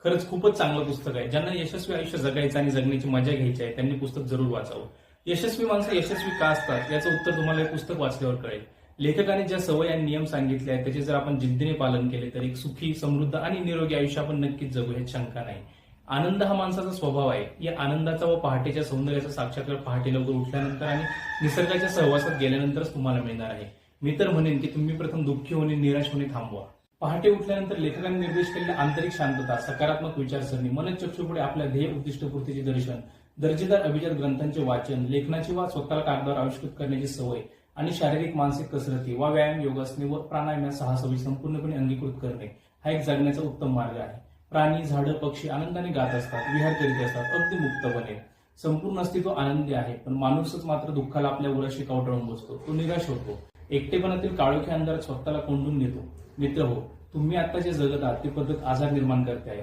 खरंच खूपच चांगलं पुस्तक आहे. ज्यांना यशस्वी आयुष्य जगायचं आणि जगण्याची मजा घ्यायची आहे त्यांनी पुस्तक जरूर वाचावं. यशस्वी माणसं यशस्वी का असतात याचं उत्तर तुम्हाला हे पुस्तक वाचल्यावर कळेल. लेखकाने ज्या सवयी आणि नियम सांगितले आहेत त्याचे जर आपण जिद्दीने पालन केले तर एक सुखी, समृद्ध आणि निरोगी आयुष्य आपण नक्कीच जगू यात शंका नाही. आनंद हा माणसाचा स्वभाव आहे. या आनंदाचा व पहाटेच्या सौंदर्याचा साक्षात्कार पहाटे लवकर उठल्यानंतर आणि निसर्गाच्या सहवासात गेल्यानंतरच तुम्हाला मिळणार आहे. मी तर म्हणेन की तुम्ही प्रथम दुःखी होणे, निराश होणे थांबवा. पहाटे उठल्यानंतर लेखकांनी निर्देश केलेल्या आंतरिक शांतता, सकारात्मक विचारसरणी, मनचक्षुपुढे आपल्या ध्येय उद्दिष्टपूर्तीचे दर्शन, दर्जेदार अभिजात ग्रंथांचे वाचन, लेखनाची वा स्वतःला कागदावर आविष्कृत करण्याची सवय आणि शारीरिक मानसिक कसरती वा व्यायाम, योगासने व प्राणायाम या 6 सवयी संपूर्णपणे अंगीकृत करणे हा एक जगण्याचा उत्तम मार्ग आहे. प्राणी, झाडं, पक्षी आनंदाने गात असतात, विहार करीत असतात, अगदी मुक्तपणे. संपूर्ण अस्तित्व आनंदी आहे, पण माणूसच मात्र दुःखाला आपल्या उराशी कवटाळून बसतो. तो निराश होतो. एकटेपणातील काळोख्या अंधारात स्वतःला कोंडून घेतो. मित्र हो, तुम्ही आता जे जगत आहात ती पद्धत आजार निर्माण करते आहे.